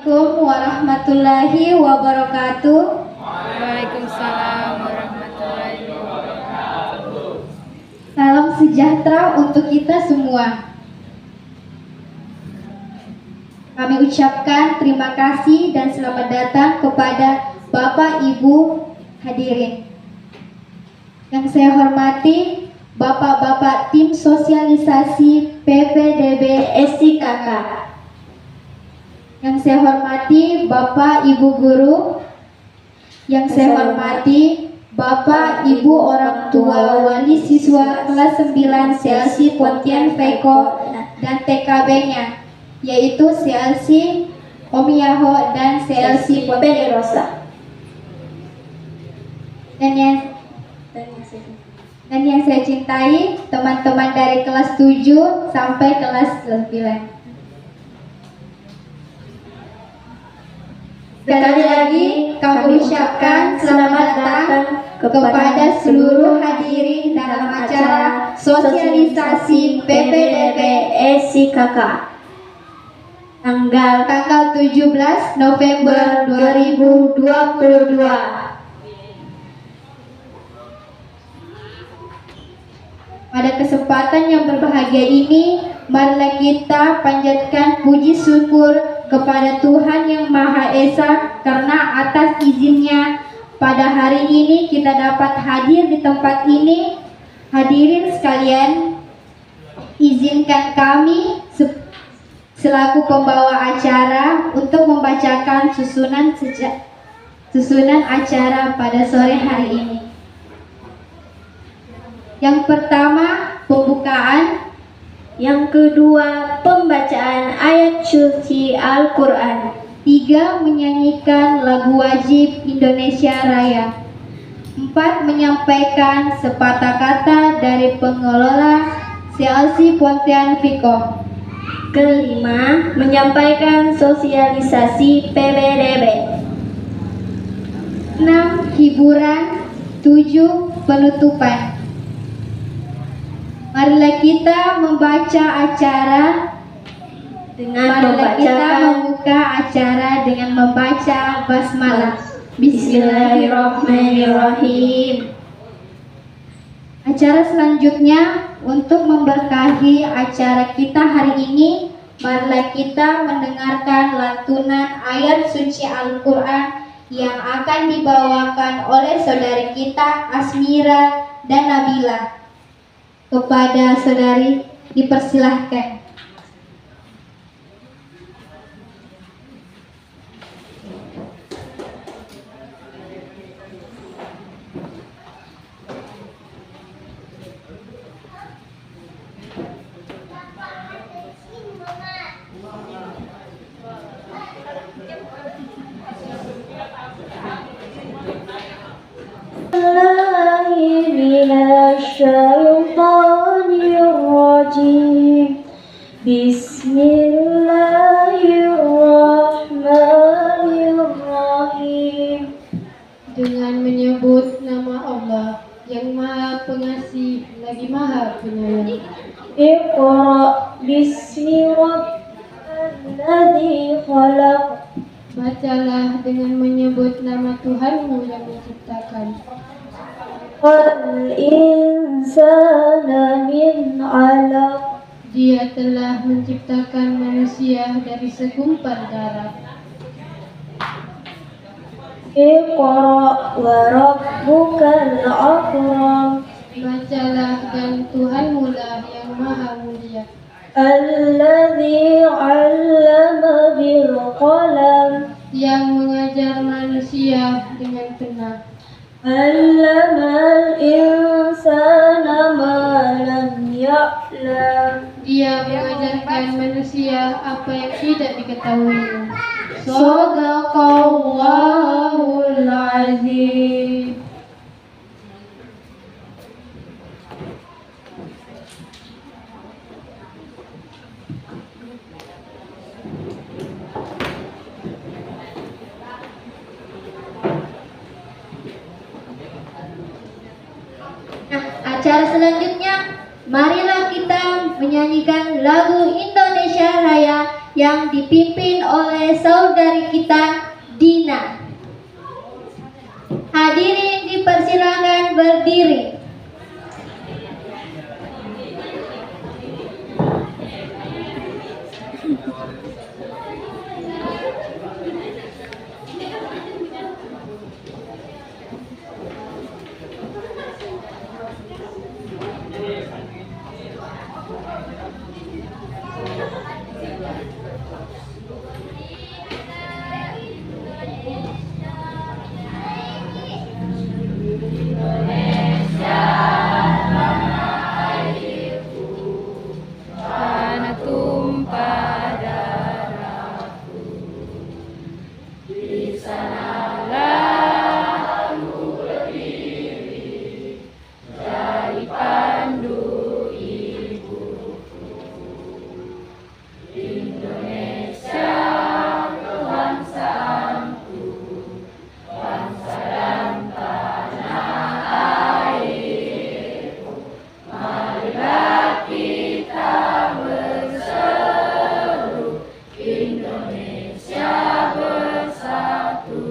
Assalamualaikum warahmatullahi wabarakatuh. Waalaikumsalam warahmatullahi wabarakatuh. Salam sejahtera untuk kita semua. Kami ucapkan terima kasih dan selamat datang kepada Bapak Ibu hadirin. Yang saya hormati Bapak-bapak tim sosialisasi PPDB SIKK. Yang saya hormati Bapak Ibu guru. Yang saya hormati Bapak Ibu orang tua wali siswa kelas 9 CLC Pontian Veko dan TKB-nya, yaitu CLC Omiyaho dan CLC Ponderosa. Dan yang saya cintai teman-teman dari kelas 7 sampai kelas 9. Sekali lagi kami ucapkan selamat datang kepada seluruh hadirin dalam acara sosialisasi PPDB SIKK tanggal 17 November 2022. Pada kesempatan yang berbahagia ini, marilah kita panjatkan puji syukur kepada Tuhan Yang Maha Esa karena atas izinnya pada hari ini kita dapat hadir di tempat ini. Hadirin sekalian, izinkan kami selaku pembawa acara untuk membacakan susunan acara pada sore hari ini. Yang pertama, pembukaan. Yang kedua, pembacaan ayat suci Al-Quran. 3. Menyanyikan lagu wajib Indonesia Raya. 4. Menyampaikan sepatah kata dari pengelola CLC Pontian Veko. Kelima, menyampaikan sosialisasi PPDB. 6. Hiburan. 7. Penutupan. Marilah kita membuka acara dengan membaca basmalah. Bismillahirrahmanirrahim. Acara selanjutnya untuk memberkahi acara kita hari ini, marilah kita mendengarkan lantunan ayat suci Al-Quran yang akan dibawakan oleh saudari kita Asmira dan Nabila. Kepada saudari dipersilahkan. Bismillahirrahmanirrahim. Dengan menyebut nama Allah yang Maha Pengasih lagi Maha Penyayang. Iqra bismi rabbikal khalaq. Bacalah dengan menyebut nama Tuhanmu yang menciptakan. Wal insana min 'alaq. Dia telah menciptakan manusia dari segumpal darah. Iqra wa rabbukal akram. Bacalah dan Tuhanmu lah yang maha mulia. Alladzi 'allama bil qalam. Yang mengajar manusia dengan pena. Allamal insana ma lam ya'lam. Dia mengajarkan manusia apa yang tidak diketahuinya. Shadaqallahul azim. Acara selanjutnya, marilah kita menyanyikan lagu Indonesia Raya yang dipimpin oleh saudari kita Dina. Hadirin dipersilakan berdiri. Karena tumpah darahku, di sanalah aku berdiri, jadi pandu ibuku. Indonesia kebangsaanku, bangsa dan tanah airku. Marilah kita berseru, Indonesia bersatu.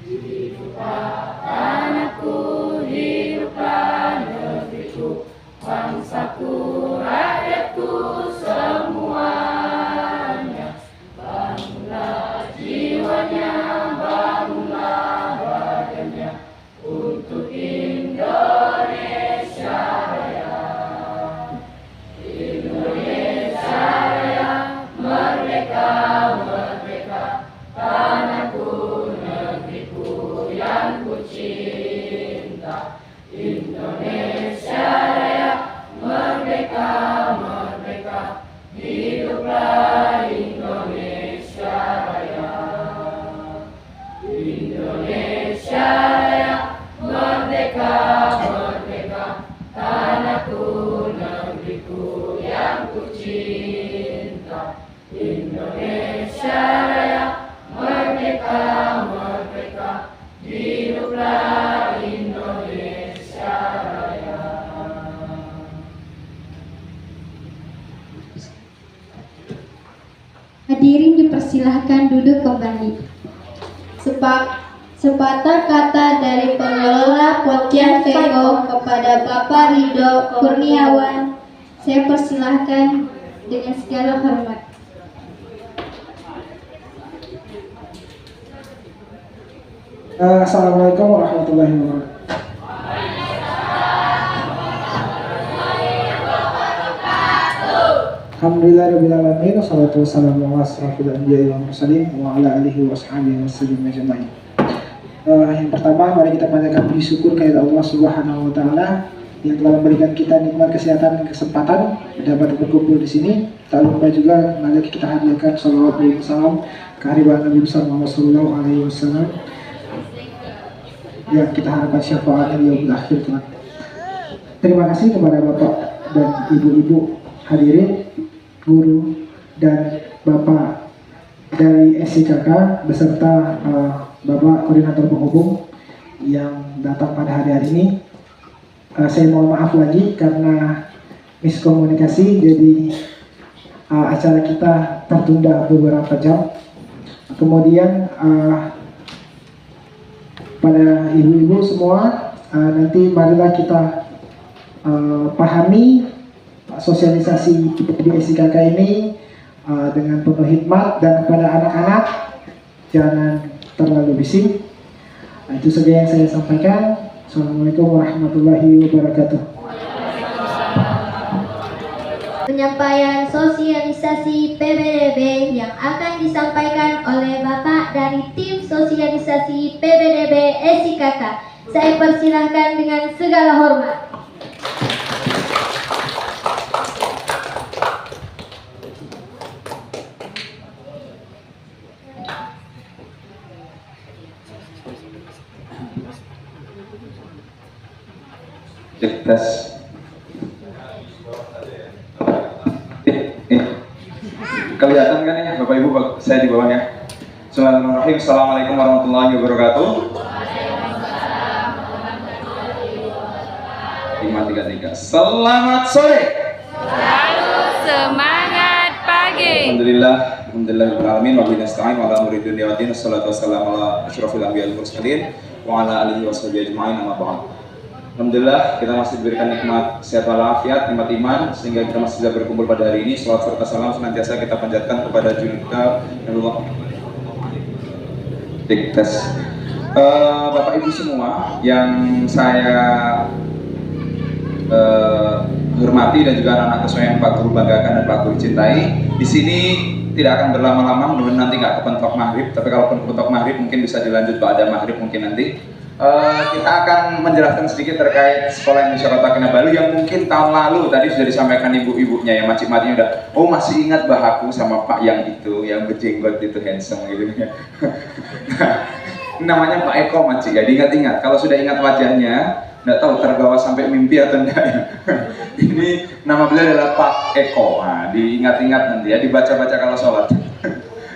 Hiduplah tanahku, hiduplah negeriku, bangsaku, rakyatku semuanya. Bangunlah jiwanya, bangunlah badannya untuk Indonesia Raya. Indonesia Raya, merdeka, merdeka, tanahku, negeriku yang ku cinta. Indonesia Raya, merdeka, merdeka, hiduplah Indonesia Raya. Indonesia Raya, merdeka, merdeka, tanahku, negeriku yang ku cinta. Indonesia Raya, merdeka, merdeka, hiduplah Indonesia Raya. Hadirin dipersilahkan duduk kembali. Sepatah kata dari pengelola Pontian Veko kepada Bapak Ridho Kurniawan, saya persilahkan dengan segala hormat. Assalamualaikum warahmatullahi wabarakatuh. Alhamdulillahirrahmanirrahim. Wassalatu wassalamu ala asrafil anbiya'i wal mursalin wa ala alihi wa ashabihi wasallam ajma'in. Yang pertama, mari kita panjatkan puji syukur kepada Allah Subhanahu wa taala yang telah memberikan kita nikmat kesehatan dan kesempatan dapat berkumpul di sini. Tak lupa juga mari kita hadirkan salawat dan salam kehadiran Nabi besar Muhammad sallallahu alaihi wasallam yang kita harapkan syafaatnya di yaumil akhir kelak. Terima kasih kepada Bapak dan Ibu-ibu hadirin, guru dan Bapak dari SIKK beserta Bapak Koordinator Penghubung yang datang pada hari ini. Saya mohon maaf lagi karena miskomunikasi, jadi acara kita tertunda beberapa jam. Kemudian pada ibu-ibu semua, nanti marilah kita pahami sosialisasi di SIKK ini dengan penuh hikmat, dan kepada anak-anak jangan terlalu bising. Itu saja yang saya sampaikan. Assalamualaikum warahmatullahi wabarakatuh. Penyampaian sosialisasi PBDB yang akan disampaikan oleh Bapak dari tim sosialisasi PBDB SIKK. Saya persilahkan dengan segala hormat. Tes. Kelihatan kan ya Bapak Ibu, saya di bawahnya. Bismillahirrahmanirrahim. Assalamualaikum warahmatullahi wabarakatuh. 533. Selamat sore. Selalu semangat pagi. Alhamdulillahirrahmanirrahim. Wa bihi nasta'in wa ala umuri dunya waddin. Wassalatu wassalamu ala asyrofil anbiya'i wal mursalin wa ala alihi washabihi ajma'in, amma ba'd. Alhamdulillah, kita masih diberikan nikmat sehat walafiat, nikmat iman, sehingga kita masih bisa berkumpul pada hari ini. Salawat serta salam senantiasa kita panjatkan kepada junta Nabiullah. Tes. Bapak Ibu semua yang saya hormati dan juga anak-anak yang Pak Guru banggakan dan Pak Guru cintai, di sini tidak akan berlama-lama, mudah-mudahan nanti nggak kepentok maghrib. Tapi kalau kepentok maghrib mungkin bisa dilanjut pada maghrib mungkin nanti. Kita akan menjelaskan sedikit terkait Sekolah Indonesia Kota Kinabalu yang mungkin tahun lalu tadi sudah disampaikan ibu-ibunya ya, macik-maciknya udah, oh masih ingat Bah aku sama Pak yang itu, yang berjenggot itu handsome gitu ya. Namanya Pak Eko macik ya, diingat-ingat. Kalau sudah ingat wajahnya, nggak tahu terbawa sampai mimpi atau enggak ya. Ini nama beliau adalah Pak Eko. Nah, diingat-ingat nanti ya, dibaca-baca kalau sholat.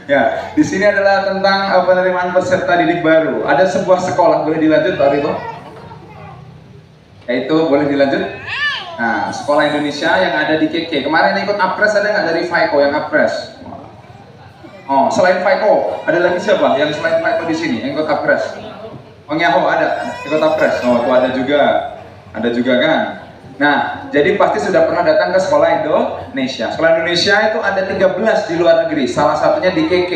Ya, di sini adalah tentang penerimaan peserta didik baru. Ada sebuah sekolah, boleh dilanjut Pak Rito? Yaitu boleh dilanjut. Nah, sekolah Indonesia yang ada di KK. Kemarin ikut apres ada nggak dari FICO yang apres? Oh, selain FICO, ada lagi siapa yang selain FICO di sini yang ikut apres? Oh Nyaho ada ikut apres. Oh, itu ada juga kan. Nah, jadi pasti sudah pernah datang ke Sekolah Indonesia. Sekolah Indonesia itu ada 13 di luar negeri, salah satunya di KK.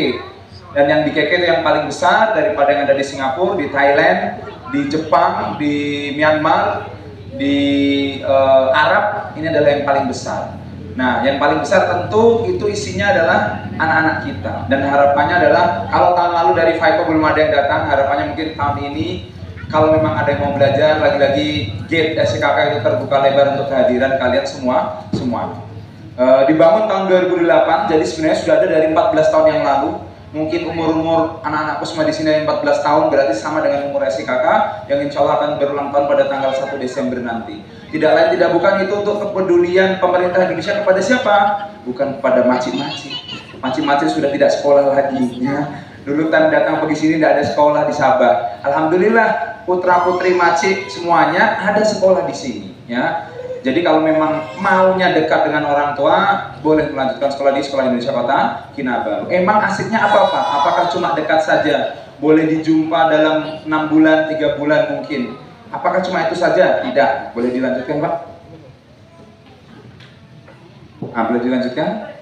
Dan yang di KK itu yang paling besar daripada yang ada di Singapura, di Thailand, di Jepang, di Myanmar, di Arab, ini adalah yang paling besar. Nah, yang paling besar tentu itu isinya adalah anak-anak kita. Dan harapannya adalah, kalau tahun lalu dari FICO belum ada yang datang, harapannya mungkin tahun ini kalau memang ada yang mau belajar, lagi-lagi gate SKK itu terbuka lebar untuk kehadiran kalian semua. Dibangun tahun 2008, jadi sebenarnya sudah ada dari 14 tahun yang lalu. Mungkin umur anak-anakku semua di sini 14 tahun, berarti sama dengan umur SKK yang insya Allah akan berulang tahun pada tanggal 1 Desember nanti. Tidak lain tidak bukan itu untuk kepedulian pemerintah Indonesia kepada siapa? Bukan kepada macik-macik. Macik-macik sudah tidak sekolah lagi. Ya. Dulu datang pergi sini tidak ada sekolah di Sabah. Alhamdulillah putra-putri macik semuanya ada sekolah di sini. Ya. Jadi kalau memang maunya dekat dengan orang tua, boleh melanjutkan sekolah di Sekolah Indonesia Kota Kinabalu. Emang asiknya apa-apa? Apakah cuma dekat saja? Boleh dijumpa dalam 6 bulan, 3 bulan mungkin. Apakah cuma itu saja? Tidak. Boleh dilanjutkan Pak? Boleh dilanjutkan?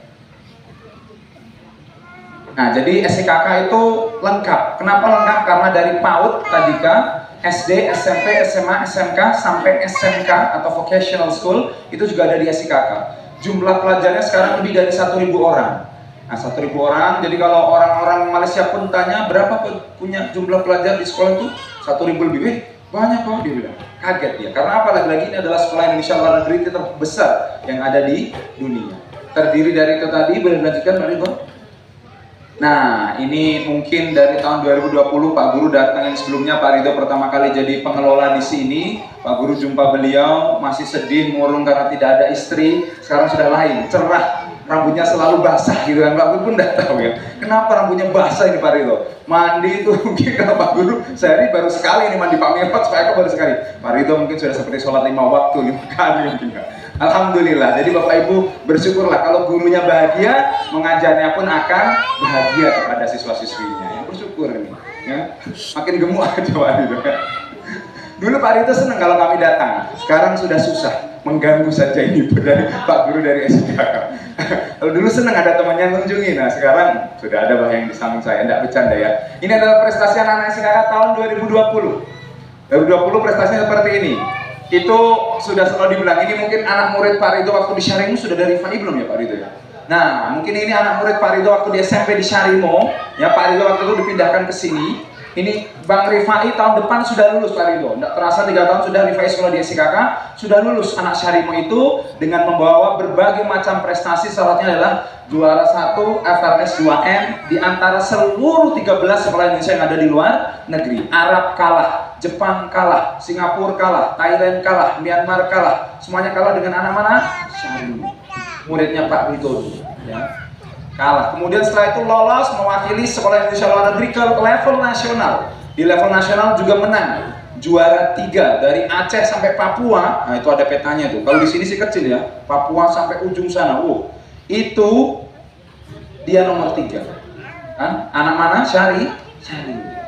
Nah, jadi SIKK itu lengkap. Kenapa lengkap? Karena dari PAUD, tadika, SD, SMP, SMA, SMK, sampai SMK atau Vocational School, itu juga ada di SIKK. Jumlah pelajarnya sekarang lebih dari 1.000 orang. Nah, 1.000 orang, jadi kalau orang-orang Malaysia pun tanya, berapa punya jumlah pelajar di sekolah itu? 1.000 lebih. Banyak kok, dia bilang. Kaget dia. Karena apa? Lagi-lagi ini adalah sekolah Indonesia luar negeri terbesar yang ada di dunia. Terdiri dari itu tadi, boleh dilanjutkan Pak Rito? Nah, ini mungkin dari tahun 2020 Pak Guru datang yang sebelumnya Pak Ridho pertama kali jadi pengelola di sini. Pak Guru jumpa beliau masih sedih, murung karena tidak ada istri. Sekarang sudah lain, cerah, rambutnya selalu basah gitu kan. Pak Guru pun tidak tahu ya, kenapa rambutnya basah ini Pak Ridho. Mandi itu mungkin kalau Pak Guru sehari baru sekali ini mandi Pak Mirot, Pak Eko baru sekali. Pak Ridho mungkin sudah seperti sholat 5 waktu, 5 kali mungkin kan. Alhamdulillah, jadi Bapak Ibu bersyukurlah kalau gurunya bahagia, mengajarnya pun akan bahagia kepada siswa-siswinya. Yang bersyukur ini, ya. Makin gemuk aja Pak Rito. Dulu Pak Rito senang kalau kami datang, sekarang sudah susah, mengganggu saja ini dari Pak Guru dari SIKK. Kalau dulu senang ada temannya mengunjungi, nah sekarang sudah ada bah yang di samping saya, tidak bercanda ya. Ini adalah prestasi anak-anak SIKK tahun 2020. 2020 prestasinya seperti ini. Itu sudah selalu dibilang, ini mungkin anak murid Pak Ridho waktu di Syarimo sudah dari Fani belum ya Pak Ridho ya? Nah, mungkin ini anak murid Pak Ridho waktu di SMP di Syarimo, ya Pak Ridho waktu itu dipindahkan ke sini. Ini Bang Rifai tahun depan sudah lulus Pak Ridho, tidak terasa 3 tahun sudah Rifai sekolah di SIKK, sudah lulus anak Syarimo itu dengan membawa berbagai macam prestasi, salah satunya adalah juara 1 FLS 2N di antara seluruh 13 sekolah Indonesia yang ada di luar negeri. Arab kalah, Jepang kalah, Singapura kalah, Thailand kalah, Myanmar kalah, semuanya kalah dengan anak mana? Syarimo, muridnya Pak Ridho ya. Kalah. Kemudian setelah itu lolos mewakili sekolah Indonesia luar negeri ke level nasional. Di level nasional juga menang, juara 3 dari Aceh sampai Papua. Nah itu ada petanya tuh. Kalau di sini sih kecil ya, Papua sampai ujung sana. Itu dia nomor 3. Kan? Anak mana? Syari.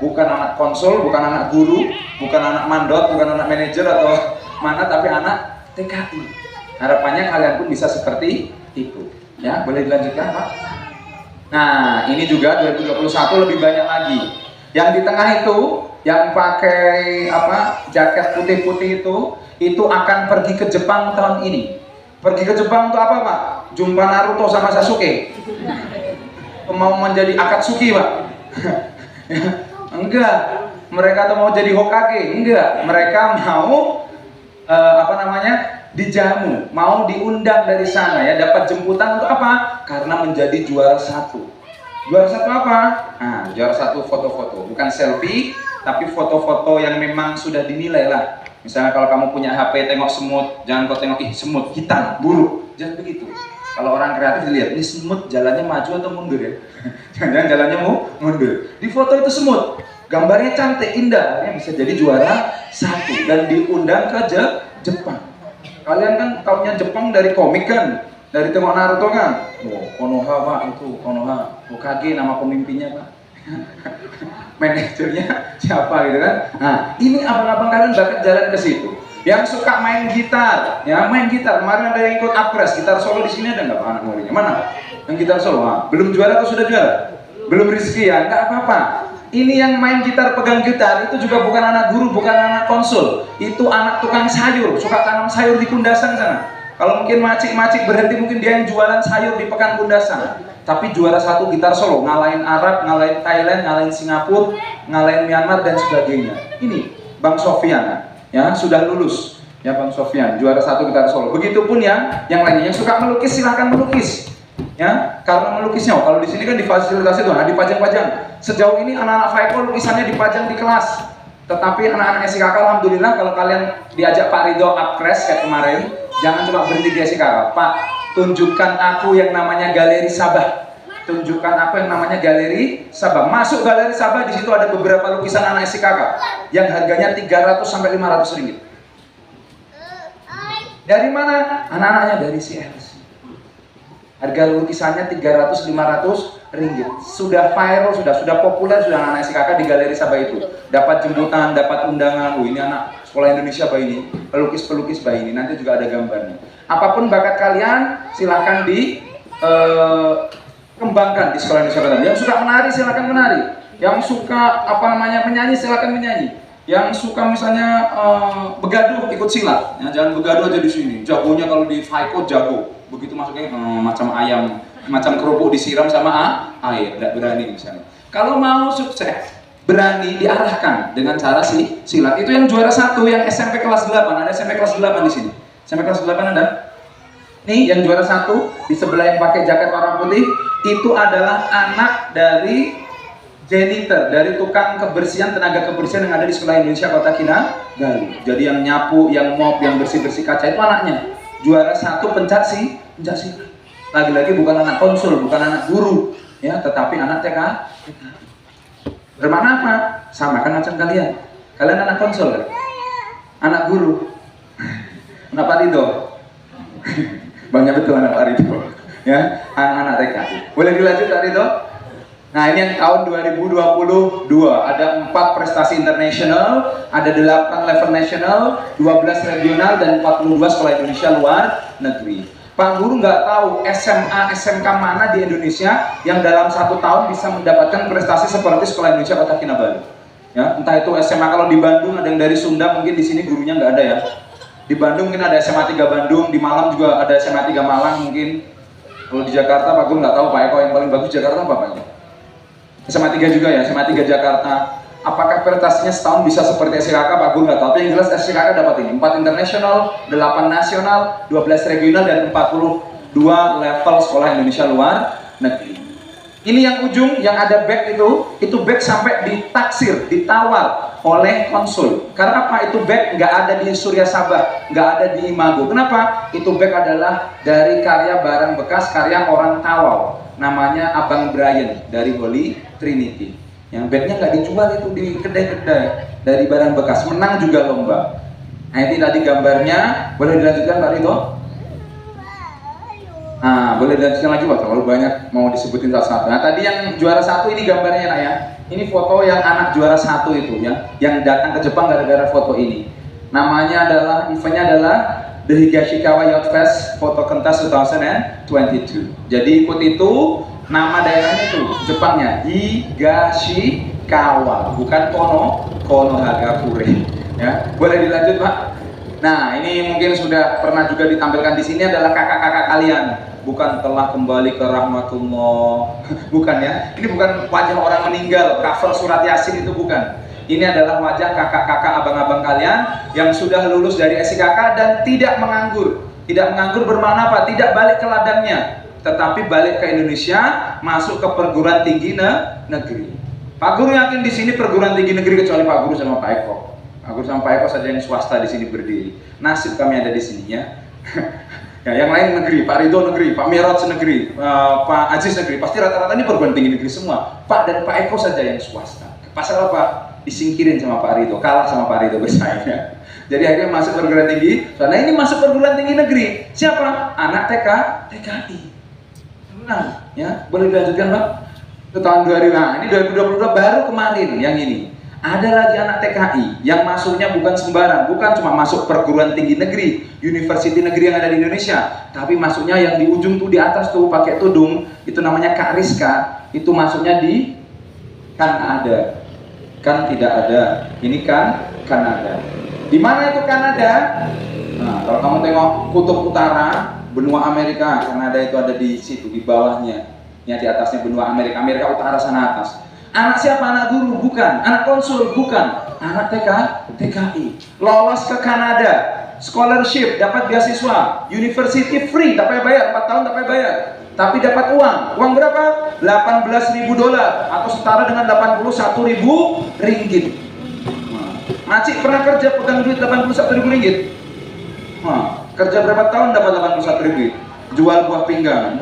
Bukan anak konsul, bukan anak guru, bukan anak mandor, bukan anak manajer atau mana, tapi anak TKI. Harapannya kalian pun bisa seperti itu. Ya, boleh dilanjutkan, Pak? Nah, ini juga 2021 lebih banyak lagi. Yang di tengah itu, yang pakai jaket putih-putih itu akan pergi ke Jepang tahun ini. Pergi ke Jepang untuk apa, Pak? Jumpa Naruto sama Sasuke. Mau menjadi Akatsuki, Pak? Enggak. Mereka tuh mau jadi Hokage? Enggak. Mereka mau dijamu, mau diundang dari sana ya, dapat jemputan untuk apa? Karena menjadi juara 1. Juara 1 apa? Nah, juara 1 foto-foto, bukan selfie, tapi foto-foto yang memang sudah dinilai lah. Misalnya kalau kamu punya HP tengok semut, jangan kau tengok semut hitam, buruk, jangan begitu. Kalau orang kreatif dilihat, ini semut jalannya maju atau mundur ya? Jangan-jangan jalannya mundur. Di foto itu semut, gambarnya cantik, indah, ya bisa jadi juara 1 dan diundang ke Jepang. Kalian kan taunya Jepang dari komik kan, dari tengok Naruto kan. Oh, Konoha, Pak, itu Konoha, Hokage nama pemimpinnya, Pak. Manajernya siapa gitu kan. Nah, ini abang-abang kalian bakat jalan ke situ. Yang suka main gitar, ya main gitar. Kemarin ada yang ikut apres, gitar solo di sini ada nggak anak muridnya? Mana? Yang gitar solo? Nah, belum juara atau sudah juara? Belum rezeki ya? Nggak apa-apa. Ini yang main gitar, pegang gitar, itu juga bukan anak guru, bukan anak konsul. Itu anak tukang sayur, suka tanam sayur di Kundasan sana. Kalau mungkin macik-macik berhenti, mungkin dia yang jualan sayur di Pekan Kundasan. Tapi juara 1 gitar solo, ngalahin Arab, ngalahin Thailand, ngalahin Singapura, ngalahin Myanmar dan sebagainya. Ini Bang Sofyan, ya sudah lulus. Ya Bang Sofyan, juara 1 gitar solo. Begitupun yang lainnya, yang suka melukis silahkan melukis. Ya, karena melukisnya, kalau di sini kan difasilitasi tuh, dipajang-pajang. Sejauh ini anak-anak Faiko lukisannya dipajang di kelas. Tetapi anak-anak SIKK alhamdulillah kalau kalian diajak Pak Ridho upclass kayak kemarin, jangan cuma berhenti di SIKK. Pak, tunjukkan aku yang namanya Galeri Sabah. Tunjukkan aku yang namanya Galeri Sabah. Masuk Galeri Sabah, di situ ada beberapa lukisan anak SIKK yang harganya 300 sampai 500 ringgit. Dari mana? Anak-anaknya dari CLC. Harga lukisannya 300-500 ringgit. Sudah viral, sudah populer, sudah anak SIKK di Galeri Sabah itu. Dapat jemputan, dapat undangan. Oh, ini anak sekolah Indonesia bayi ini, pelukis-pelukis bayi ini. Nanti juga ada gambarnya. Apapun bakat kalian, silahkan dikembangkan di sekolah Indonesia Batam. Yang suka menari, silahkan menari. Yang suka menyanyi, silahkan menyanyi. Yang suka misalnya begaduh, ikut silat. Ya, jangan begaduh aja di sini. Jagonya kalau di Faiko jago. Begitu masuknya macam ayam, macam kerupuk disiram sama air, tidak berani misalnya. Kalau mau sukses, berani diarahkan dengan cara silat. Itu yang juara 1, yang SMP kelas 8. Ada SMP kelas 8 di sini. SMP kelas 8 ada? Nih yang juara 1 di sebelah yang pakai jaket warna putih itu adalah anak dari janitor, dari tukang kebersihan, tenaga kebersihan yang ada di Sekolah Indonesia Kota Kinabalu. Jadi yang nyapu, yang mop, yang bersih-bersih kaca itu anaknya. Juara 1 pencak silat. Lagi-lagi bukan anak konsul, bukan anak guru, ya, tetapi anak TK. Bermakna apa? Sama kan macam kalian. Kalian anak konsul kan? Anak guru. Anak Pak Ridho. Bangnya betul anak Pak Ridho. Ya, anak-anak TK. Boleh dilanjut Pak Ridho? Nah, ini yang tahun 2022 ada 4 prestasi internasional, ada 8 level nasional, 12 regional dan 42 sekolah Indonesia luar negeri. Pak Guru nggak tahu SMA, SMK mana di Indonesia yang dalam 1 tahun bisa mendapatkan prestasi seperti Sekolah Indonesia Kota Kinabalu. Ya, entah itu SMA kalau di Bandung ada yang dari Sunda, mungkin di sini gurunya nggak ada ya. Di Bandung mungkin ada SMA 3 Bandung, di Malang juga ada SMA 3 Malang mungkin. Kalau di Jakarta Pak Guru nggak tahu Pak Eko yang paling bagus Jakarta apa Pak? SMA 3 juga ya, SMA 3 Jakarta. Apakah prestasinya setahun bisa seperti SIKK? Pak Guru nggak tahu, tapi yang jelas SIKK dapat ini 4 internasional, 8 nasional, 12 regional, dan 42 level sekolah Indonesia luar negeri. Ini yang ujung, yang ada bag itu bag sampai ditaksir, ditawar oleh konsul. Karena apa? Itu bag nggak ada di Surya Sabah, nggak ada di Imago. Kenapa? Itu bag adalah dari karya barang bekas, karya orang Tawau. Namanya Abang Brian dari Holy Trinity. Yang bagnya nggak dijual itu di kedai-kedai, dari barang bekas. Menang juga lomba. Nah ini tadi gambarnya. Boleh dilanjutkan Pak Ridho? Nah, boleh dilanjutkan lagi Pak, terlalu banyak mau disebutin satu-satu. Nah, tadi yang juara 1 ini gambarnya nak ya. Ini foto yang anak juara 1 itu ya, yang datang ke Jepang gara-gara foto ini. Namanya adalah, eventnya adalah The Higashikawa Yacht Fest Foto Kentas 2022. Jadi ikut itu, nama daerahnya itu Jepangnya Higashikawa, bukan Konohagakure. Ya, boleh dilanjut Pak. Nah, ini mungkin sudah pernah juga ditampilkan di sini adalah kakak-kakak kalian. Bukan telah kembali ke rahmatullah. Bukan ya. Ini bukan wajah orang meninggal, cover surat Yasin itu bukan. Ini adalah wajah kakak-kakak abang-abang kalian yang sudah lulus dari SIKK dan tidak menganggur. Tidak menganggur bermakna apa? Tidak balik ke ladangnya, tetapi balik ke Indonesia, masuk ke perguruan tinggi negeri. Pak Guru yakin di sini perguruan tinggi negeri kecuali Pak Guru sama Pak Eko. Pak Guru sama Pak Eko saja yang swasta di sini berdiri. Nasib kami ada di sini ya. Ya, yang lain negeri, Pak Ridho negeri, Pak Mirot negeri, Pak Aziz negeri, pasti rata-rata ini perguruan tinggi negeri semua. Pak dan Pak Eko saja yang swasta. Pasal apa? Disingkirin sama Pak Ridho, kalah sama Pak Ridho bersaingnya. Jadi akhirnya masuk perguruan tinggi. Nah ini masuk perguruan tinggi negeri. Siapa? Anak TKI. Tenang, ya boleh dilanjutkan Pak. Itu tahun 2000. Nah ini 2022 baru kemarin yang ini. Ada lagi anak TKI yang masuknya bukan sembarang, bukan cuma masuk perguruan tinggi negeri, university negeri yang ada di Indonesia, tapi masuknya yang di ujung tuh di atas tuh pakai tudung, itu namanya Kak Rizka, itu masuknya di Kanada. Kan tidak ada, ini kan Kanada. Di mana itu Kanada? Nah, kalau kamu tengok kutub utara, benua Amerika, Kanada itu ada di situ, di bawahnya. Ya, di atasnya benua Amerika, Amerika utara sana atas. Anak siapa? Anak guru? Bukan. Anak konsul? Bukan. Anak TKI. Lolos ke Kanada, scholarship, dapat beasiswa, university free, tak payah bayar, 4 tahun tak payah bayar. Tapi dapat uang. Uang berapa? $18.000 atau setara dengan 81.000 ringgit. Macik pernah kerja pegang duit 81.000 ringgit? Kerja berapa tahun dapat 81.000? Jual buah pinggang.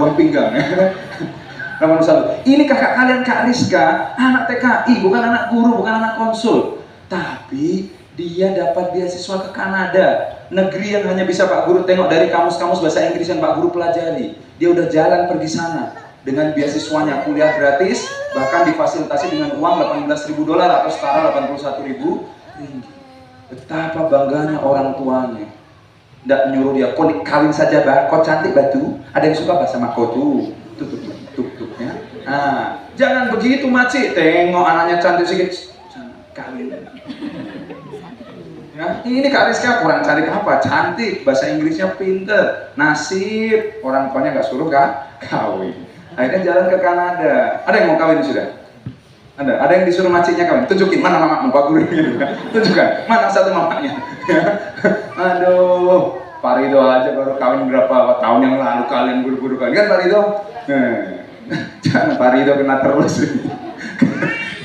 81. Ini kakak kalian Kak Rizka, anak TKI, bukan anak guru, bukan anak konsul. Tapi dia dapat beasiswa ke Kanada, negeri yang hanya bisa Pak Guru tengok dari kamus-kamus bahasa Inggris yang Pak Guru pelajari. Dia udah jalan pergi sana dengan beasiswanya, kuliah gratis, bahkan difasilitasi dengan uang $18.000 atau setara 81.000 ringgit. Betapa bangganya orang tuanya. Tidak menyuruh dia, kau kawin saja bah, kau cantik batu. Ada yang suka bah sama kau tuh. Tuk ya. Nah, jangan begitu Macik, tengok anaknya cantik sedikit, kawin. Ya, ini Kak Rizka kurang cantik apa? Cantik, bahasa Inggrisnya pinter. Nasib orang tuanya nggak suruh kawin. Akhirnya jalan ke Kanada. Ada yang mau kawin sudah? Ada yang disuruh Maciknya kawin. Tunjukin mana mamamu, Pak Guru gitu. Tunjukkan mana satu mamanya. Aduh, Pak Ridho aja baru kawin berapa tahun yang lalu, kalian buru-buru kawin kan Pak Ridho? Jangan Pak Ridho kena terus.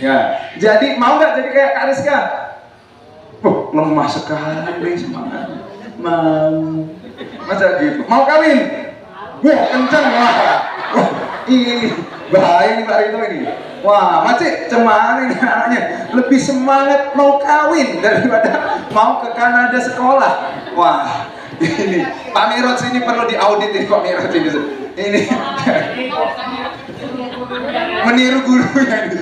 Ya, jadi mau nggak jadi kayak Kak Rizka? Lemah sekali semangat. Mau, masa gitu? Mau kawin? Wah, kencang wah. Ini bahaya nih Pak Ridho ini. Wah, Macik cemana ini anaknya? Lebih semangat mau kawin daripada mau ke Kanada sekolah. Wah, ini Pak Mirot sini perlu diaudit ini Pak Mirot ini. Ini meniru gurunya ini.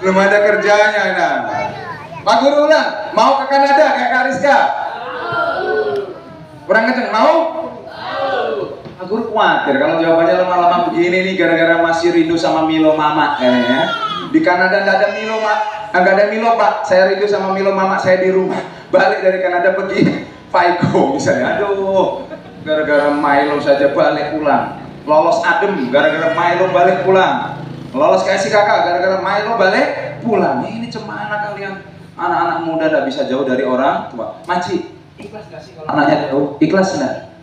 Belum ada kerjanya. Nah, Pak Guru ulang, mau ke Kanada kayak Kak Rizka? Kurang kenceng, mau? Pak Guru khawatir kalau jawabannya lama-lama begini nih gara-gara masih rindu sama Milo Mama kayaknya. Di Kanada nggak ada Milo nggak ada Milo Pak. Saya rindu sama Milo Mama saya di rumah. Balik dari Kanada pergi Faiko misalnya. Aduh, gara-gara Milo saja balik pulang. Lolos adem gara-gara Milo balik pulang. Lolos ke SIKK gara-gara Milo balik pulang. Ini cemana kalian? Anak-anak muda tidak bisa jauh dari orang tua. Macik, ikhlas gak sih kalau anaknya jauh? Ikhlas enggak?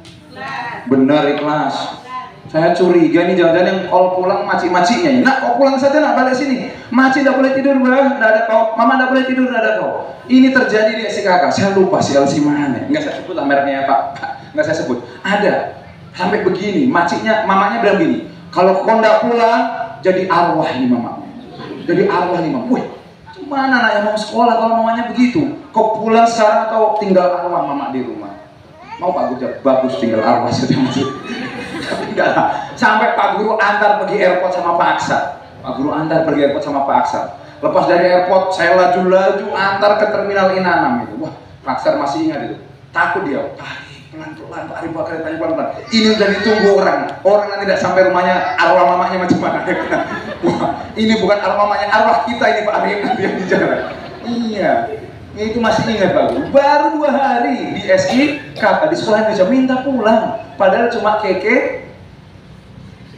Benar ikhlas. Saya curiga nih jangan-jangan yang kalau pulang macik-maciknya. Nak, kau pulang saja nak balik sini. Macik tidak boleh tidur, bah. Tidak ada kau. Mama tidak boleh tidur, tidak ada kau. Ini terjadi di SIKK. Saya lupa si LC mana. Enggak saya sebut lah mereknya ya Pak. Enggak saya sebut. Ada. Sampai begini. Maciknya, mamanya bilang gini. Kalau kau tidak pulang, jadi arwah nih mama. Jadi arwah nih mama. Wih, mana anak yang mau sekolah kalau mamanya begitu? Kau pulang sekarang atau tinggal arwah mama di rumah? Mau Pak Guru? Bagus tinggal arwah saja. Enggak lah. Sampai Pak Guru antar pergi airport sama Pak Aksar. Pak Guru antar pergi airport sama Pak Aksar. Lepas dari airport, saya laju-laju antar ke terminal Inanam itu. Wah, Pak Aksar masih ingat itu. Takut dia, tarik pelan-pelan, tarik buat keretanya pelan-pelan. Ini udah ditunggu orang. Orang nanti tidak sampai rumahnya, arwah mamanya macam mana. Wah, ini bukan arwah mamanya, arwah kita ini Pak Arif nanti yang bicara. Iya. Itu masih ingat Pak Guru. Baru 2 hari di SI, kata di sekolah Indonesia minta pulang. Padahal cuma keke.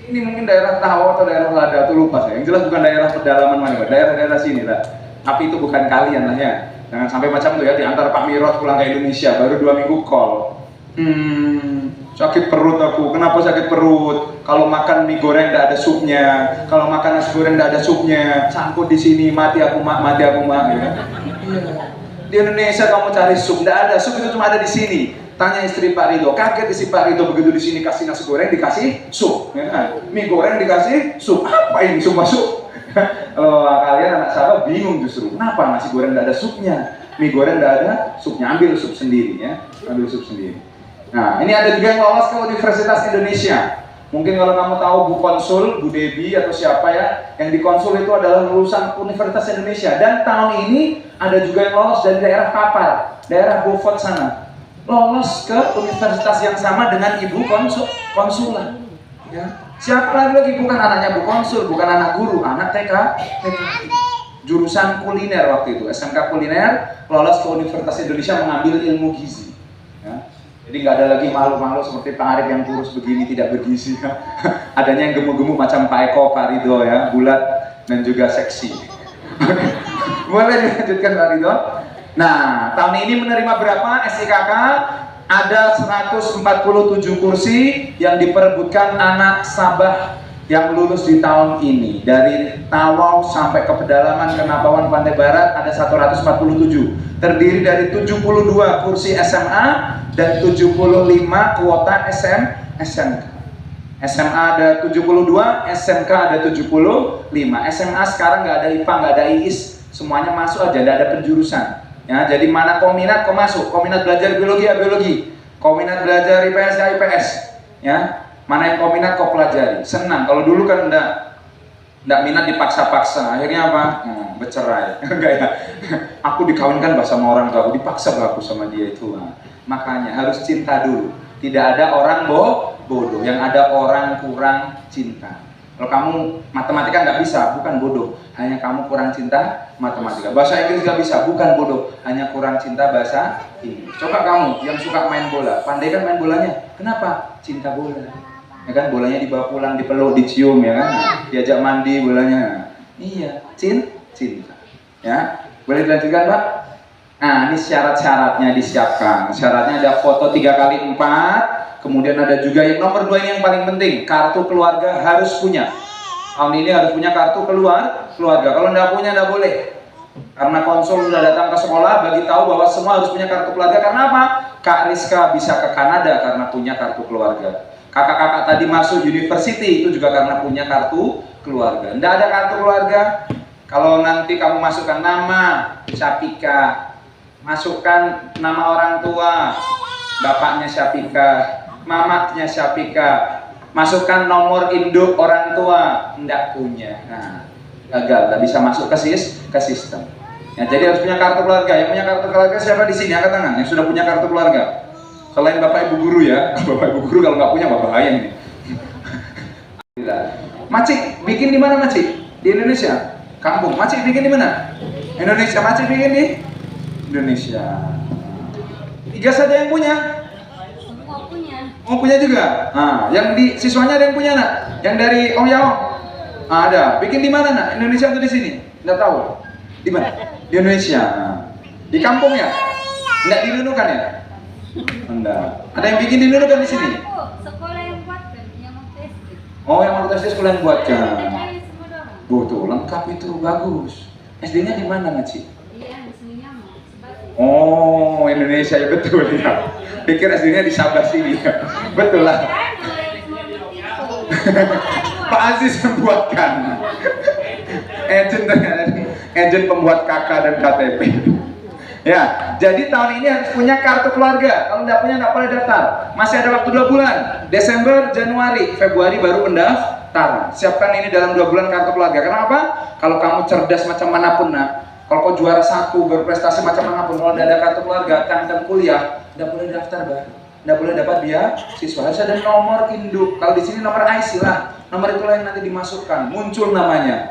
Ini mungkin daerah Tahu atau daerah Lada, tuh lupa saya. Yang jelas bukan daerah pedalaman mana, daerah-daerah sini lah. Tapi itu bukan kalian lah ya. Jangan sampai macam itu ya, diantar Pak Mirot pulang ke Indonesia, baru 2 minggu call. Sakit perut aku. Kenapa sakit perut? Kalau makan mie goreng tidak ada supnya. Kalau makan nasi goreng tidak ada supnya. Sangkut di sini, mati aku mak, mati aku mak. Ya. Di Indonesia kamu cari sup, tidak ada. Sup itu cuma ada di sini. Tanya istri Pak Ridho, kaget istri Pak Ridho begitu di sini kasih nasi goreng dikasih sup, ya kan? Mie goreng dikasih sup, apa ini sup masuk? Kalian anak sahabat bingung justru, kenapa nasi goreng tidak ada supnya? Mie goreng tidak ada supnya, ambil sup sendiri ya, ambil sup sendiri. Nah, ini ada juga yang lolos ke Universitas Indonesia. Mungkin kalau kamu tahu Bu Konsul, Bu Debi atau siapa ya, yang di Konsul itu adalah lulusan Universitas Indonesia. Dan tahun ini ada juga yang lolos dari daerah Papar, daerah Beaufort sana. Lolos ke universitas yang sama dengan Ibu Konsulat. Ya. Siapa lagi bukan anaknya Bu Konsul, bukan anak guru, anak TK. Jurusan kuliner waktu itu, SMK kuliner, lolos ke Universitas Indonesia mengambil ilmu gizi. Ya. Jadi nggak ada lagi malu-malu seperti Pak Arif yang kurus begini tidak bergizi. Ya. Adanya yang gemuk-gemuk macam Pak Eko, Pak Ridho ya, bulat dan juga seksi. Boleh dilanjutkan Pak Ridho? Nah, tahun ini menerima berapa SIKK? Ada 147 kursi yang diperebutkan anak Sabah yang lulus di tahun ini. Dari Tawau sampai ke pedalaman Kenabawan Pantai Barat ada 147. Terdiri dari 72 kursi SMA dan 75 kuota SMK. SMA ada 72, SMK ada 75. SMA sekarang nggak ada IPA, nggak ada IIS, semuanya masuk aja, tidak ada penjurusan. Ya, jadi mana kau minat kau masuk, kau minat belajar biologi ya biologi, kau minat belajar IPS ya IPS, ya mana yang kau minat kau pelajari, senang. Kalau dulu kan enggak minat dipaksa-paksa, akhirnya apa? Bercerai, enggak ya? Aku dikawinkan sama orang tua, dipaksa aku sama dia itu. Makanya harus cinta dulu. Tidak ada orang bodoh, yang ada orang kurang cinta. Kalau kamu matematika nggak bisa, bukan bodoh, hanya kamu kurang cinta matematika. Bahasa Inggris nggak bisa, bukan bodoh, hanya kurang cinta bahasa Inggris. Coba kamu yang suka main bola, pandai kan main bolanya? Kenapa? Cinta bola. Ya kan, bolanya dibawa pulang, dipeluk, dicium, ya kan? Diajak mandi bolanya. Iya, cinta. Ya, boleh dilanjutkan Pak? Nah, ini syarat-syaratnya disiapkan. Syaratnya ada foto 3x4. Kemudian ada juga yang nomor 2 ini yang paling penting, kartu keluarga harus punya. Tahun ini harus punya kartu keluarga. Kalau tidak punya tidak boleh. Karena konsul sudah datang ke sekolah bagi tahu bahwa semua harus punya kartu keluarga. Karena apa? Kak Rizka bisa ke Kanada karena punya kartu keluarga. Kakak-kakak tadi masuk university itu juga karena punya kartu keluarga. Tidak ada kartu keluarga. Kalau nanti kamu masukkan nama Syapika, masukkan nama orang tua, bapaknya Syapika, mamaknya Syapika, masukkan nomor induk orang tua, tidak punya. Nah, gagal, tidak bisa masuk ke sistem. Ya, jadi harus punya kartu keluarga. Yang punya kartu keluarga siapa di sini? Angkat tangan. Yang sudah punya kartu keluarga. Selain bapak ibu guru ya. Bapak ibu guru kalau nggak punya bahaya ini. Macik, bikin di mana Macik? Di Indonesia. Kampung. Macik bikin di mana? Indonesia. Macik bikin di Indonesia. 3 saja yang punya. Mau punya juga? Nah, yang di siswanya ada yang punya nak? Yang dari Om Yaong? Ada. Bikin di mana nak? Indonesia atau di sini? Nggak tahu. Di mana? Di Indonesia. Nah. Di kampung ya? Nggak di Nunukan ya? Enggak. Ada yang bikin di Nunukan di sini? Sekolah yang buatkan, yang mau tes. Oh, yang mau tes sekolah yang buatkan. Betul, lengkap itu bagus. SD-nya di mana Maci? Iya, di sini nyamuk. Oh, Indonesia ya betul ya. Pikir SD-nya di Sabah sini ya. Betul lah. Pak Aziz membuatkan. Agent pembuat KK dan KTP. Ya, jadi tahun ini harus punya kartu keluarga. Kalau nggak punya nggak boleh daftar. Masih ada waktu 2 bulan. Desember, Januari, Februari baru pendaftaran. Siapkan ini dalam 2 bulan kartu keluarga. Kenapa? Kalau kamu cerdas macam manapun, nak. Kalau kau juara 1, berprestasi macam manapun, kalau tidak ada kartu keluarga, kan kuliah, nggak boleh daftar, Bang. Nggak boleh dapat beasiswa. Harus ada nomor induk. Kalau di sini nomor IC lah. Nomor itulah yang nanti dimasukkan. Muncul namanya.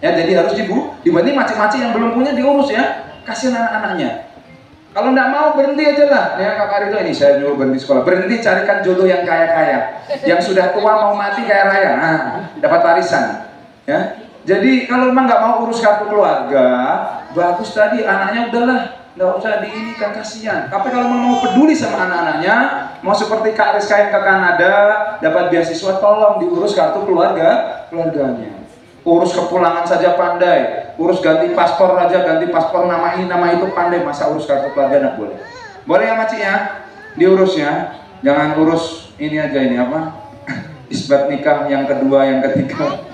Ya, jadi harus dibanding macam-macam yang belum punya diurus ya. Kasihan anak-anaknya. Kalau nggak mau berhenti aja lah. Ya Kak Rido ini saya nyuruh berhenti sekolah. Berhenti carikan jodoh yang kaya-kaya. Yang sudah tua mau mati kaya raya. Nah, dapat warisan. Ya. Jadi kalau memang nggak mau urus kartu keluarga, bagus tadi anaknya udahlah, nggak usah diinikan, kasihan. Tapi kalau mau peduli sama anak-anaknya, mau seperti Kak Rizka yang ke Kanada, dapat beasiswa, tolong diurus kartu keluarganya. Urus kepulangan saja pandai, urus ganti paspor aja, ganti paspor nama ini nama itu pandai, masa urus kartu keluarga nggak boleh. Boleh ya Maci ya, diurus ya, jangan urus ini aja ini apa, isbat nikah yang kedua, yang ketiga.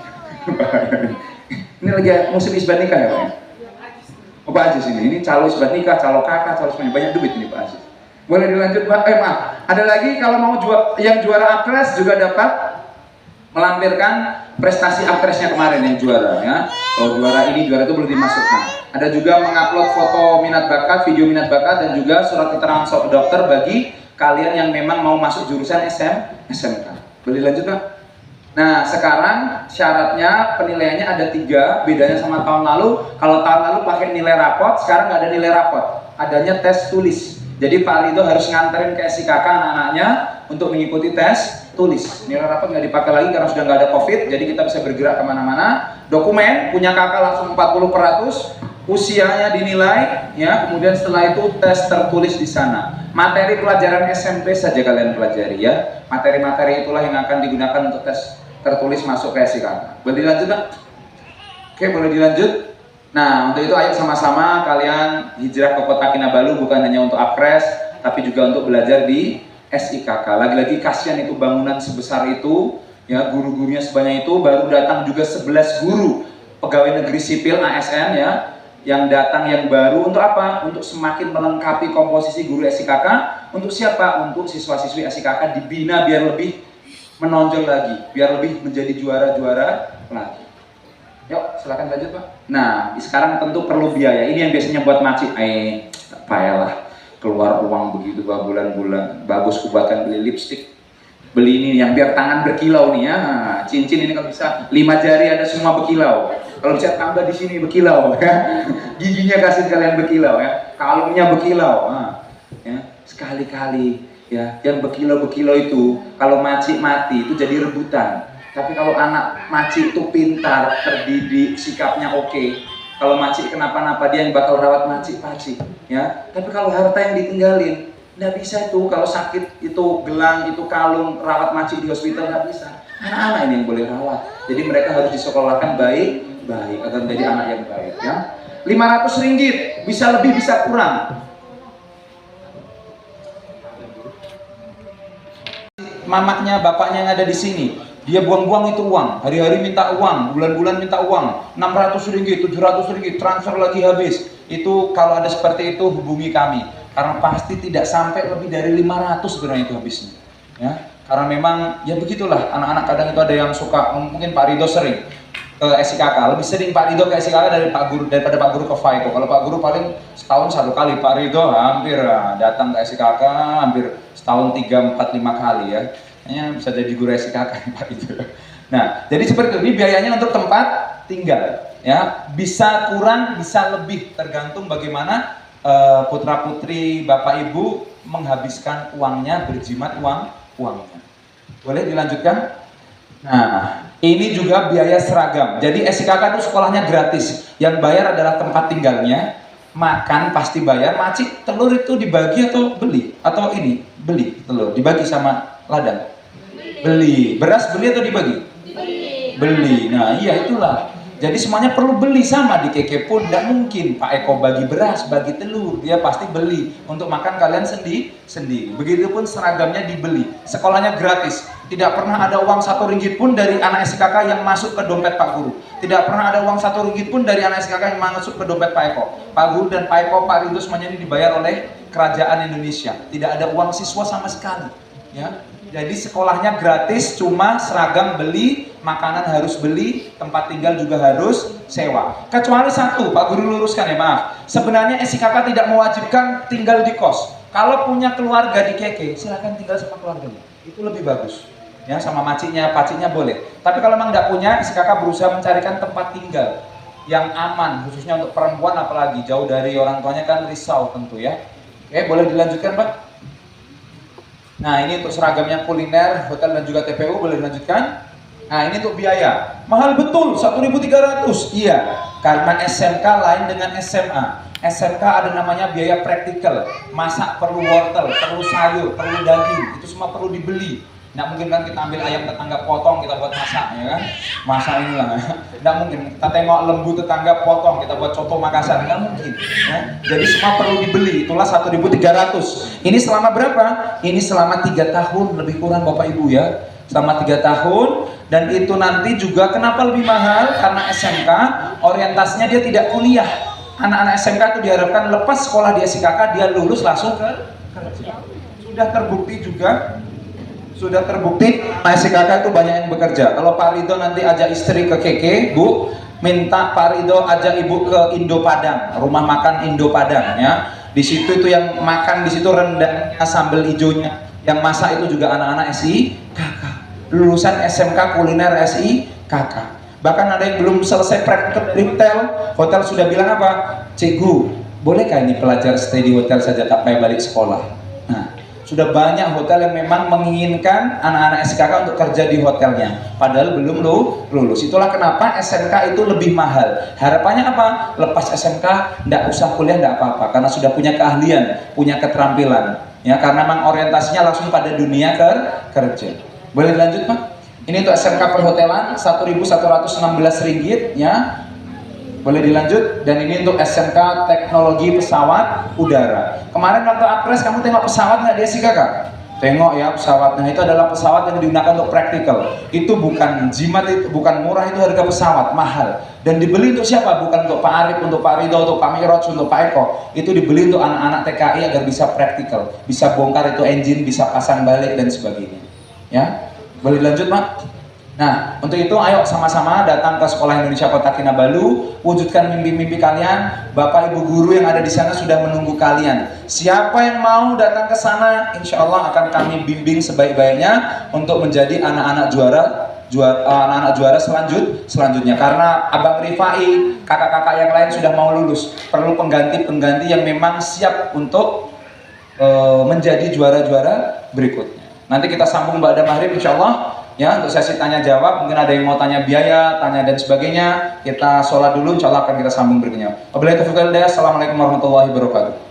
Ini lagi musim isbat nikah ya Pak ya? Oh Pak Aziz ini calo isbat nikah, calo kakak, calo semuanya, banyak duit ini Pak Aziz. Boleh dilanjut Pak? Maaf, ada lagi kalau mau yang juara apres juga dapat melampirkan prestasi apresnya kemarin yang juara ya. Kalau juara ini, juara itu belum dimasukkan. Ada juga mengupload foto minat bakat, video minat bakat, dan juga surat keterangan dokter bagi kalian yang memang mau masuk jurusan SMK. Boleh lanjut Pak? Nah sekarang syaratnya penilaiannya ada 3, bedanya sama tahun lalu. Kalau tahun lalu pakai nilai rapot, sekarang nggak ada nilai rapot, adanya tes tulis. Jadi Pak Rido harus nganterin ke SIKK anak-anaknya untuk mengikuti tes tulis. Nilai rapot nggak dipakai lagi karena sudah nggak ada COVID, jadi kita bisa bergerak kemana-mana. Dokumen punya kakak langsung 40%, usianya dinilai, ya. Kemudian setelah itu tes tertulis di sana. Materi pelajaran SMP saja kalian pelajari ya. Materi-materi itulah yang akan digunakan untuk tes tertulis masuk ke SIKK. Boleh dilanjut Pak? Oke, boleh dilanjut. Nah, untuk itu ayo sama-sama kalian hijrah ke Kota Kinabalu, bukan hanya untuk apres, tapi juga untuk belajar di SIKK. Lagi-lagi kasihan itu bangunan sebesar itu, ya, guru-gurunya sebanyak itu, baru datang juga 11 guru pegawai negeri sipil ASN ya, yang datang yang baru untuk apa? Untuk semakin melengkapi komposisi guru SIKK. Untuk siapa? Untuk siswa-siswi SIKK dibina biar lebih menonjol lagi, biar lebih menjadi juara-juara lagi. Yuk, silakan lanjut Pak. Nah, sekarang tentu perlu biaya. Ini yang biasanya buat Maci, tak payahlah keluar uang begitu bulan-bulan. Bagus kubuatkan beli lipstick, beli ini yang biar tangan berkilau nih ya. Cincin ini kalau bisa 5 jari ada semua berkilau. Kalau bisa tambah di sini berkilau ya. Giginya kasih kalian berkilau ya. Kalungnya berkilau. Nah, ya, sekali-kali ya. Yang berkilau-berkilau itu kalau Maci mati itu jadi rebutan. Tapi kalau anak Maci itu pintar, terdidik, sikapnya oke. Kalau Maci kenapa-napa dia yang bakal rawat Maci, ya. Tapi kalau harta yang ditinggalin, nggak bisa itu. Kalau sakit itu gelang, itu kalung, rawat Maci di hospital nggak bisa. Anak-anak ini yang boleh rawat. Jadi mereka harus disekolahkan baik-baik agar menjadi anak yang baik, ya. 500 ringgit, bisa lebih, bisa kurang. Mamaknya, bapaknya yang ada di sini. Dia buang-buang itu uang, hari-hari minta uang, bulan-bulan minta uang, 600 ringgit, 700 ringgit, transfer lagi habis. Itu kalau ada seperti itu hubungi kami, karena pasti tidak sampai lebih dari 500 sebenarnya itu habisnya. Ya, karena memang ya begitulah, anak-anak kadang itu ada yang suka, mungkin Pak Rido sering ke SIKK, lebih sering Pak Rido ke SIKK daripada Pak Guru ke FAIKO. Kalau Pak Guru paling setahun 1 kali, Pak Rido hampir datang ke SIKK hampir setahun 3, 4, 5 kali ya. Hanya bisa jadi guru SIKK Pak itu. Nah, jadi seperti ini biayanya untuk tempat tinggal, ya. Bisa kurang, bisa lebih, tergantung bagaimana putra putri Bapak Ibu menghabiskan uangnya, berjimat uangnya. Boleh dilanjutkan? Nah, ini juga biaya seragam. Jadi SIKK itu sekolahnya gratis. Yang bayar adalah tempat tinggalnya, makan pasti bayar. Macik telur itu dibagi atau beli? Atau ini beli telur dibagi sama ladang? Beli. Beras beli atau dibagi? Beli. Nah iya itulah. Jadi semuanya perlu beli. Sama di KK pun tidak mungkin Pak Eko bagi beras, bagi telur, dia pasti beli untuk makan kalian sendiri. Begitupun seragamnya dibeli. Sekolahnya gratis. Tidak pernah ada uang 1 ringgit pun dari anak SIKK yang masuk ke dompet Pak Guru. Tidak pernah ada uang 1 ringgit pun dari anak SIKK yang masuk ke dompet Pak Eko. Pak Guru dan Pak Eko, Pak Rindu semuanya ini dibayar oleh kerajaan Indonesia. Tidak ada uang siswa sama sekali. Ya. Jadi sekolahnya gratis, cuma seragam beli, makanan harus beli, tempat tinggal juga harus sewa. Kecuali satu, Pak Guru luruskan ya, maaf. Sebenarnya SIKK tidak mewajibkan tinggal di kos. Kalau punya keluarga di KK, silakan tinggal sama keluarganya. Itu lebih bagus. Ya, sama macinya, pacinya boleh. Tapi kalau memang tidak punya, SIKK berusaha mencarikan tempat tinggal yang aman, khususnya untuk perempuan apalagi jauh dari orang tuanya kan risau tentu ya. Oke, boleh dilanjutkan Pak? Nah, ini untuk seragamnya kuliner, hotel dan juga TPU, boleh dilanjutkan? Nah, ini untuk biaya. Mahal betul, 1.300. Iya, karena SMK lain dengan SMA. SMK ada namanya biaya praktikal. Masak perlu wortel, perlu sayur, perlu daging. Itu semua perlu dibeli. Nggak mungkin kan kita ambil ayam tetangga potong, kita buat masak, ya kan? Masak inilah. Nggak mungkin. Kita tengok lembu tetangga potong, kita buat coto Makassar. Nggak mungkin. Ya? Jadi semua perlu dibeli. Itulah 1.300. Ini selama berapa? Ini selama 3 tahun, lebih kurang Bapak Ibu ya. Selama 3 tahun. Dan itu nanti juga kenapa lebih mahal? Karena SMK orientasinya dia tidak kuliah. Anak-anak SMK itu diharapkan lepas sekolah di SIKK, dia lulus langsung ke kerja. Sudah terbukti SIKK itu banyak yang bekerja. Kalau Pak Ridho nanti ajak istri ke KK, Bu, minta Pak Ridho ajak Ibu ke Indo Padang, rumah makan Indo Padang ya. Di situ itu yang makan di situ rendangnya, sambal hijaunya. Yang masak itu juga anak-anak SIKK. Lulusan SMK kuliner SIKK. Bahkan ada yang belum selesai praktek retail, hotel sudah bilang apa? Cikgu, bolehkah ini pelajar stay di hotel saja tak payah balik sekolah? Nah, sudah banyak hotel yang memang menginginkan anak-anak SIKK untuk kerja di hotelnya, padahal belum lulus. Itulah kenapa SMK itu lebih mahal. Harapannya apa? Lepas SMK, tidak usah kuliah, tidak apa-apa, karena sudah punya keahlian, punya keterampilan. Ya, karena memang orientasinya langsung pada dunia kerja. Boleh dilanjut Pak? Ini untuk SMK perhotelan 1.116 ringgit ya. Boleh dilanjut. Dan ini untuk SMK teknologi pesawat udara. Kemarin waktu apres kamu tengok pesawat nggak di SIKK? Tengok ya pesawatnya, itu adalah pesawat yang digunakan untuk praktikal. Itu bukan jimat, itu bukan murah, itu harga pesawat mahal. Dan dibeli untuk siapa? Bukan untuk Pak Arif, untuk Pak Ridho, untuk Pak Miroj, untuk Pak Eko. Itu dibeli untuk anak-anak TKI agar bisa praktikal, bisa bongkar itu engine, bisa pasang balik dan sebagainya. Ya. Boleh dilanjut Pak? Nah, untuk itu ayo sama-sama datang ke Sekolah Indonesia Kota Kinabalu, wujudkan mimpi-mimpi kalian. Bapak Ibu guru yang ada di sana sudah menunggu kalian. Siapa yang mau datang ke sana, insya Allah akan kami bimbing sebaik-baiknya untuk menjadi anak-anak juara selanjutnya. Karena Abang Rifai, kakak-kakak yang lain sudah mau lulus. Perlu pengganti-pengganti yang memang siap untuk menjadi juara-juara berikutnya. Nanti kita sambung pada maghrib insya Allah ya, untuk sesi tanya jawab. Mungkin ada yang mau tanya biaya, tanya dan sebagainya. Kita sholat dulu, insya Allah akan kita sambung berikutnya. Wabillahi taufiq wal hidayah. Assalamualaikum warahmatullahi wabarakatuh.